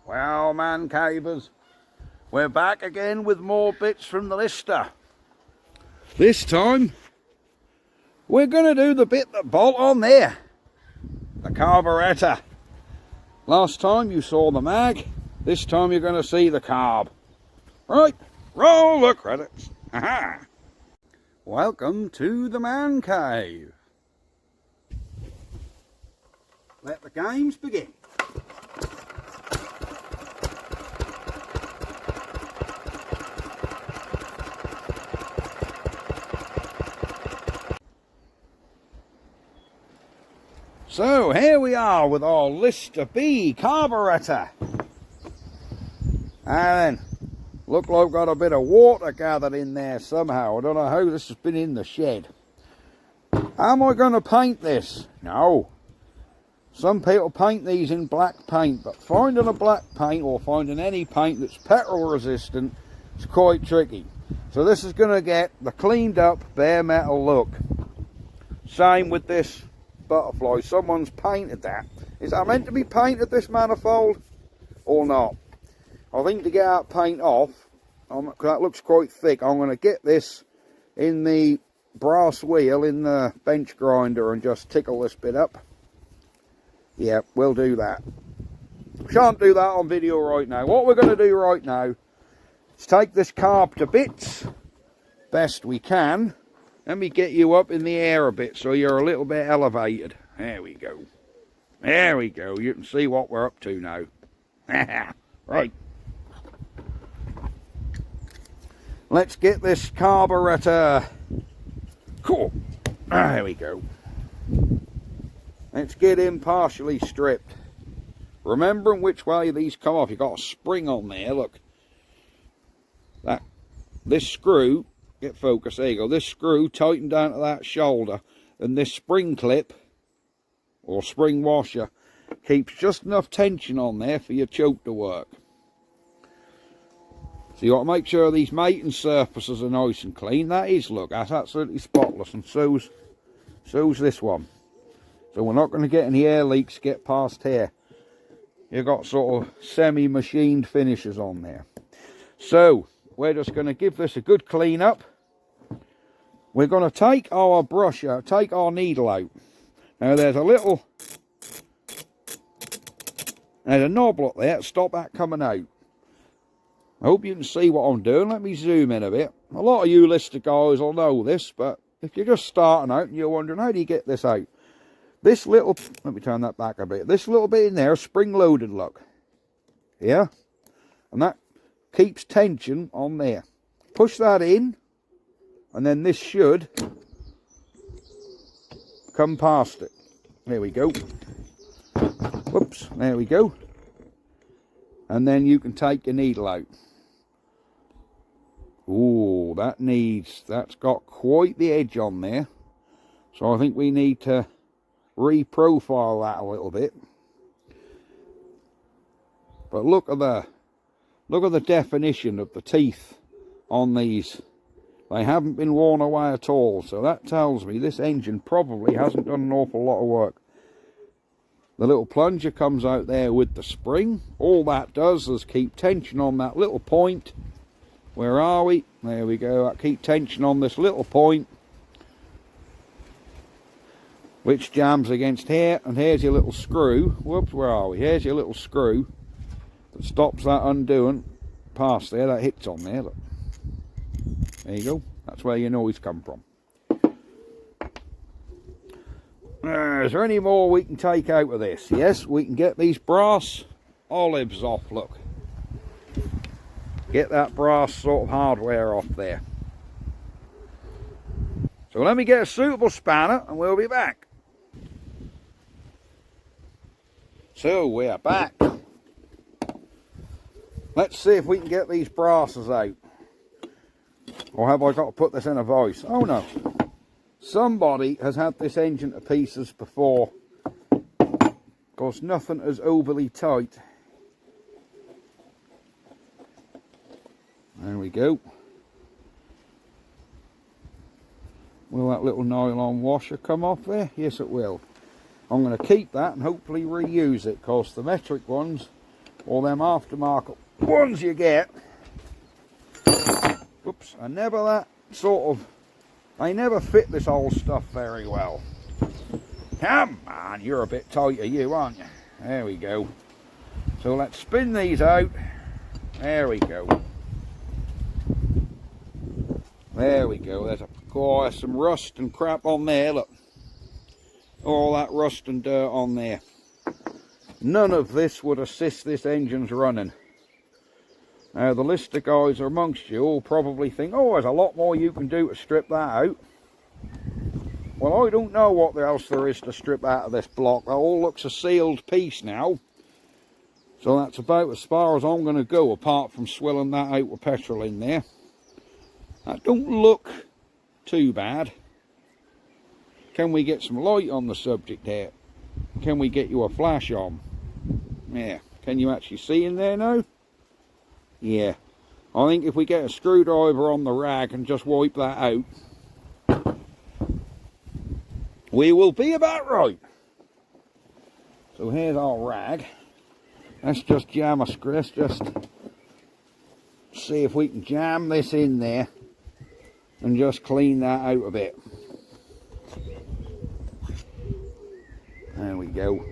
Well, man cavers, we're back again with more bits from the lister. This time, we're going to do the bit that bolt on there, the carburettor. Last time you saw the mag, this time you're going to see the carb. Right, roll the credits. Aha! Welcome to the man cave. Let the games begin. So here we are with our Lister B carburettor. And then, look like I've got a bit of water gathered in there somehow. I don't know how this has been in the shed. Am I going to paint this? No. Some people paint these in black paint, but finding a black paint or finding any paint that's petrol resistant is quite tricky. So this is going to get the cleaned up bare metal look. Same with this butterfly. Someone's painted that. Is that meant to be painted, this manifold, or not? I think to get that paint off, that looks quite thick, I'm going to get this in the brass wheel in the bench grinder and just tickle this bit up. Yeah, we'll do that. Shan't do that on video right now. What we're going to do right now is take this carb to bits best we can. Let me get you up in the air a bit so you're a little bit elevated. There we go. There we go. You can see what we're up to now. Right. Let's get this carburettor. Cool. There we go. Let's get him partially stripped. Remembering which way these come off. You've got a spring on there. Look. This screw. Get focus, there you go. This screw tightened down to that shoulder, and this spring clip or spring washer keeps just enough tension on there for your choke to work. So you got to make sure these mating surfaces are nice and clean. That is, look, that's absolutely spotless, and so's this one. So we're not going to get any air leaks get past here. You've got sort of semi-machined finishes on there. So we're just going to give this a good clean up. We're going to take our brush out, take our needle out. Now there's a knob up there to stop that coming out. I hope you can see what I'm doing. Let me zoom in a bit. A lot of you Lister guys will know this, but if you're just starting out and you're wondering how do you get this out, this little, let me turn that back a bit. This little bit in there, spring loaded, look. Yeah, and that keeps tension on there. Push that in, and then this should come past it. There we go. Whoops, there we go. And then you can take your needle out. Ooh, that's got quite the edge on there. So I think we need to reprofile that a little bit. But look at the definition of the teeth on these. They haven't been worn away at all, so that tells me this engine probably hasn't done an awful lot of work. The little plunger comes out there with the spring. All that does is keep tension on that little point. Where are we? There we go. Keep tension on this little point, which jams against here, and here's your little screw. Whoops, where are we? Here's your little screw that stops that undoing past there. That hits on there, look. There you go. That's where your noise come from. Is there any more we can take out of this? Yes, we can get these brass olives off, look. Get that brass sort of hardware off there. So let me get a suitable spanner and we'll be back. So we're back. Let's see if we can get these brasses out. Or have I got to put this in a vise? Oh no. Somebody has had this engine to pieces before. Of course, nothing is overly tight. There we go. Will that little nylon washer come off there? Yes, it will. I'm going to keep that and hopefully reuse it, because the metric ones or them aftermarket ones you get. Whoops, I never that sort of, they never fit this old stuff very well. Come on, you're a bit tighter, you, aren't you? There we go. So let's spin these out. There we go. There we go. There's some rust and crap on there. Look, all that rust and dirt on there. None of this would assist this engine's running. Now the lister guys amongst you all probably think, oh, there's a lot more you can do to strip that out. Well, I don't know what else there is to strip out of this block. That all looks a sealed piece now. So that's about as far as I'm going to go, apart from swilling that out with petrol in there. That don't look too bad. Can we get some light on the subject here? Can we get you a flash on? Yeah. Can you actually see in there now? Yeah. I think if we get a screwdriver on the rag and just wipe that out, we will be about right. So here's our rag. Let's just jam a screw. Let's just see if we can jam this in there and just clean that out a bit. There we go.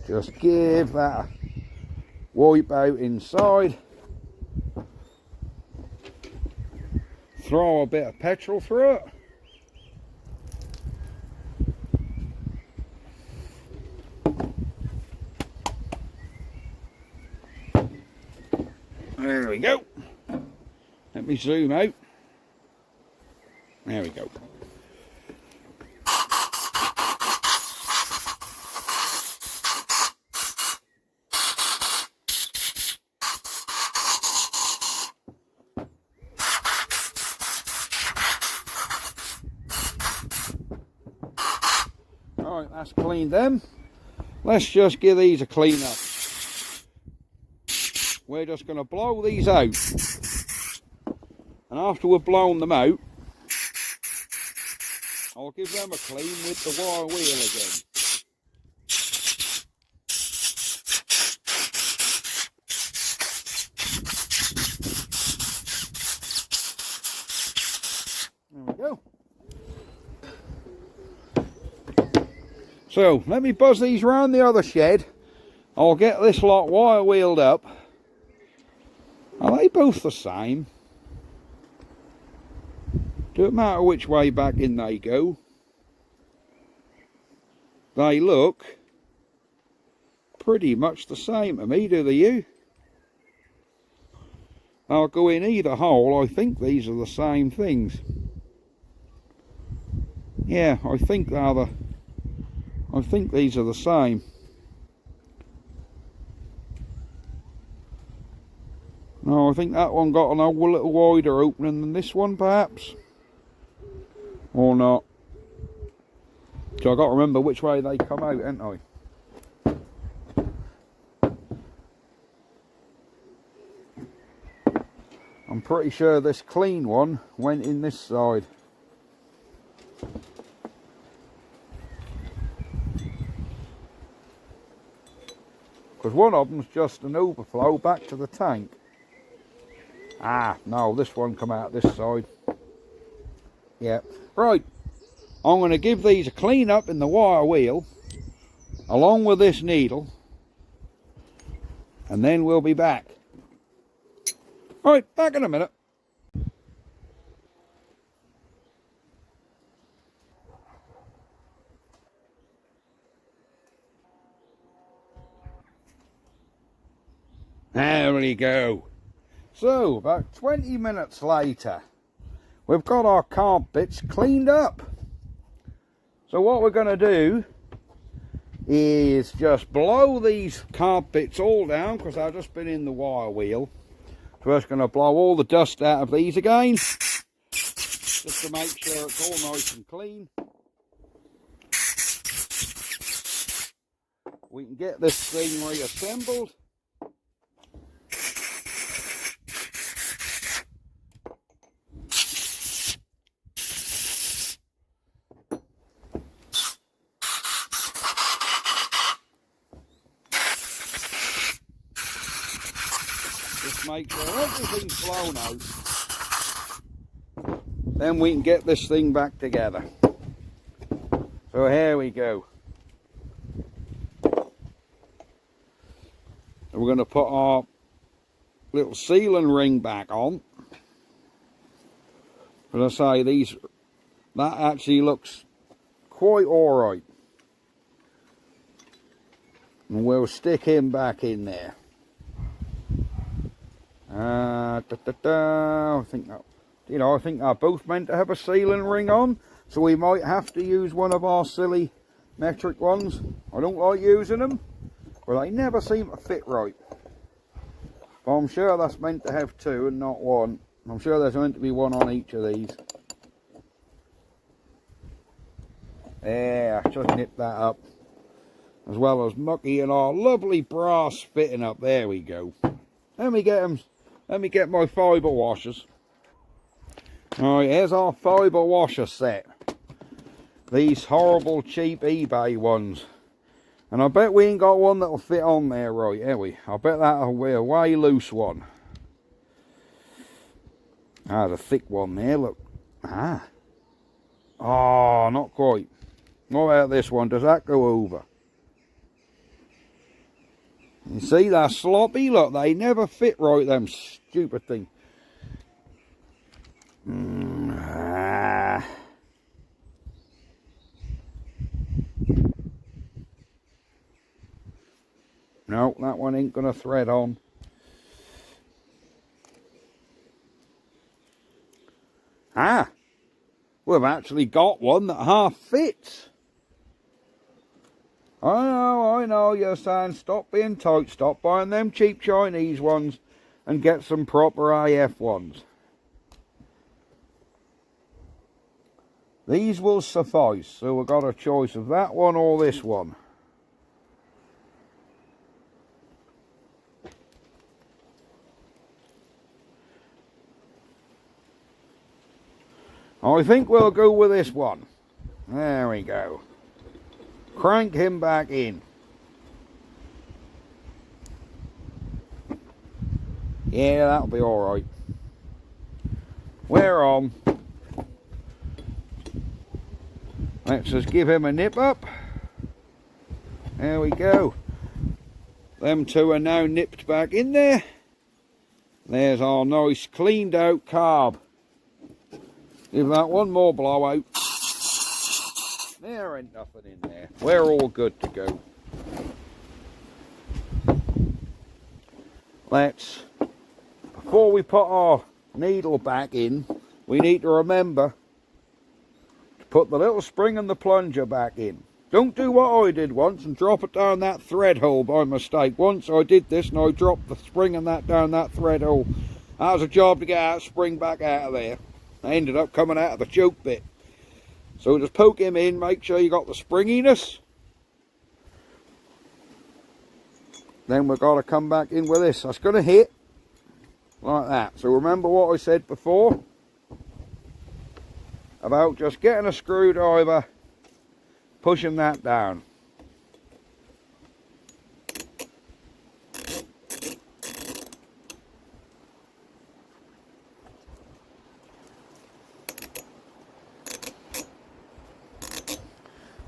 Just give that a wipe out inside. Throw a bit of petrol through it. There we go. Let me zoom out. There we go. Alright, that's cleaned them. Let's just give these a clean up. We're just going to blow these out, and after we've blown them out, I'll give them a clean with the wire wheel again. There we go. So let me buzz these round the other shed. I'll get this lot wire wheeled up. Are they both the same? Don't matter which way back in they go. They look pretty much the same to me, do they you? I'll go in either hole. I think these are the same things. Yeah, I think these are the same. No, I think that one got a little wider opening than this one, perhaps. Or not. So I've got to remember which way they come out, haven't I? I'm pretty sure this clean one went in this side. Because one of them's just an overflow back to the tank. Ah, no, this one come out this side. Yeah, right. I'm going to give these a clean up in the wire wheel, along with this needle, and then we'll be back. Right, back in a minute. There we go. So, about 20 minutes later, we've got our carb bits cleaned up. So what we're going to do is just blow these carb bits all down, because I've just been in the wire wheel. So we're just going to blow all the dust out of these again, just to make sure it's all nice and clean. We can get this thing reassembled. Just make sure everything's blown out. Then we can get this thing back together. So here we go. And we're going to put our little sealing ring back on. As I say, that actually looks quite alright. And we'll stick him back in there. I think that, I think they're both meant to have a sealing ring on, so we might have to use one of our silly metric ones. I don't like using them, but they never seem to fit right. But I'm sure that's meant to have two and not one. I'm sure there's meant to be one on each of these. Yeah, just nip that up. As well as Mucky and our lovely brass fitting up. There we go. Let me get my fibre washers. Alright, here's our fibre washer set. These horrible cheap eBay ones. And I bet we ain't got one that'll fit on there right, have we? I bet that'll be a way loose one. Ah, the thick one there, look. Ah. Oh, not quite. What about this one? Does that go over? You see, they're sloppy, look. They never fit right, them stupid thing. No, that one ain't gonna thread on. Ah, we've actually got one that half fits. I know, you're saying stop being tight, stop buying them cheap Chinese ones and get some proper AF ones. These will suffice, so we've got a choice of that one or this one. I think we'll go with this one. There we go. Crank him back in. Yeah, that'll be alright. We're on. Let's just give him a nip up. There we go. Them two are now nipped back in there. There's our nice cleaned out carb. Give that one more blowout. There ain't nothing in there. We're all good to go. Before we put our needle back in, we need to remember to put the little spring and the plunger back in. Don't do what I did once and drop it down that thread hole by mistake. Once I did this and I dropped the spring and that down that thread hole. That was a job to get that spring back out of there. I ended up coming out of the choke bit. So just poke him in, make sure you got the springiness. Then we've got to come back in with this. That's going to hit like that. So remember what I said before about just getting a screwdriver, pushing that down.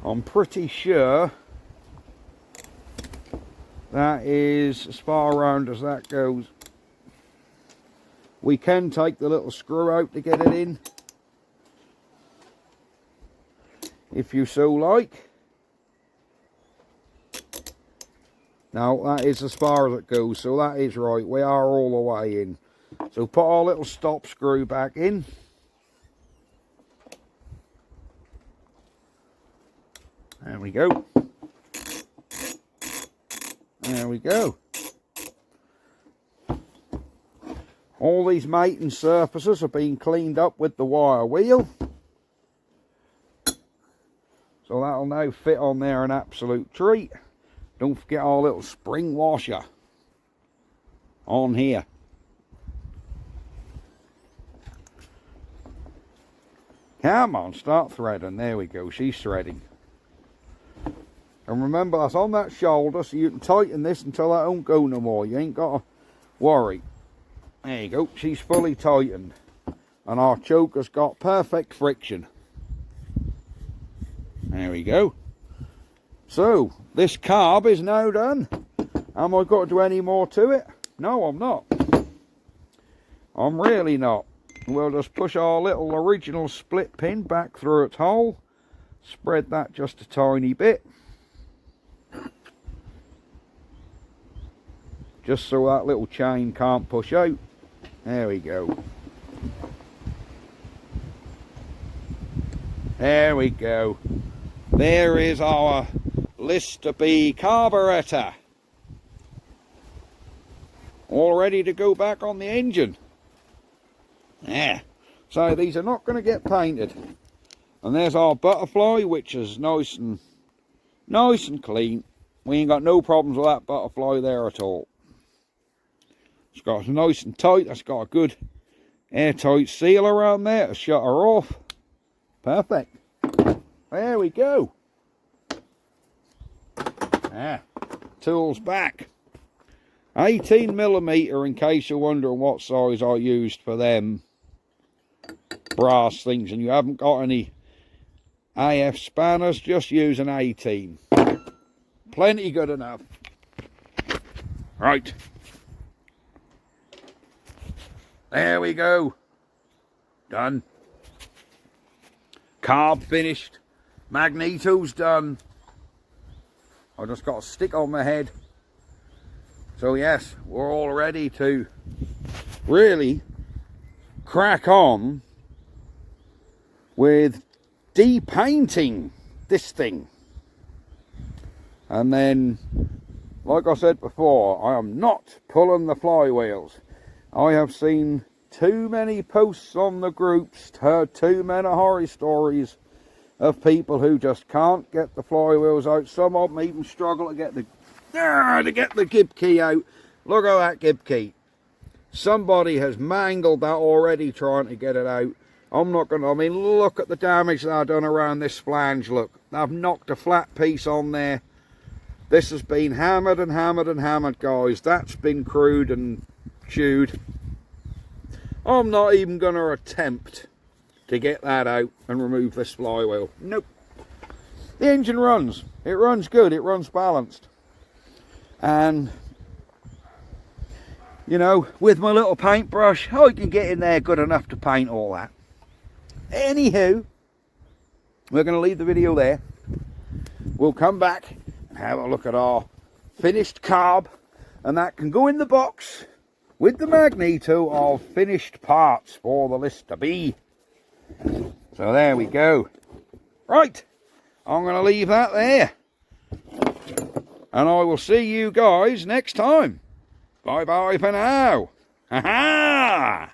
I'm pretty sure that is as far around as that goes. We can take the little screw out to get it in, if you so like. Now that is as far as it goes, so that is right. We are all the way in. So put our little stop screw back in. There we go. There we go. All these mating surfaces have been cleaned up with the wire wheel. So that'll now fit on there an absolute treat. Don't forget our little spring washer on here. Come on, start threading. There we go, she's threading. And remember, that's on that shoulder, so you can tighten this until that don't go no more. You ain't got to worry. There you go, she's fully tightened. And our choker's got perfect friction. There we go. So, this carb is now done. Am I got to do any more to it? No, I'm not. I'm really not. We'll just push our little original split pin back through its hole. Spread that just a tiny bit. Just so that little chain can't push out. There we go. There we go. There is our Lister B carburetor. All ready to go back on the engine. Yeah. So these are not going to get painted. And there's our butterfly, which is nice and clean. We ain't got no problems with that butterfly there at all. It's got nice and tight. That's got a good airtight seal around there to shut her off. Perfect. There we go. Yeah. Tools back. 18mm, in case you're wondering what size I used for them brass things, and you haven't got any AF spanners, just use an 18. Plenty good enough. Right. There we go. Done. Carb finished. Magneto's done. I just got a stick on my head. So yes, we're all ready to really crack on with depainting this thing. And then, like I said before, I am not pulling the flywheels. I have seen too many posts on the groups, heard too many horror stories of people who just can't get the flywheels out. Some of them even struggle to get the gib key out. Look at that gib key. Somebody has mangled that already trying to get it out. I'm not going to, I mean, look at the damage that I've done around this flange, look. I've knocked a flat piece on there. This has been hammered and hammered and hammered, guys. That's been crewed and chewed. I'm not even going to attempt to get that out and remove this flywheel. Nope. The engine runs. It runs good. It runs balanced. And, you know, with my little paintbrush, I can get in there good enough to paint all that. Anywho, we're going to leave the video there. We'll come back and have a look at our finished carb, and that can go in the box with the magneto of finished parts for the Lister B. So there we go. Right, I'm going to leave that there. And I will see you guys next time. Bye bye for now. Ha ha!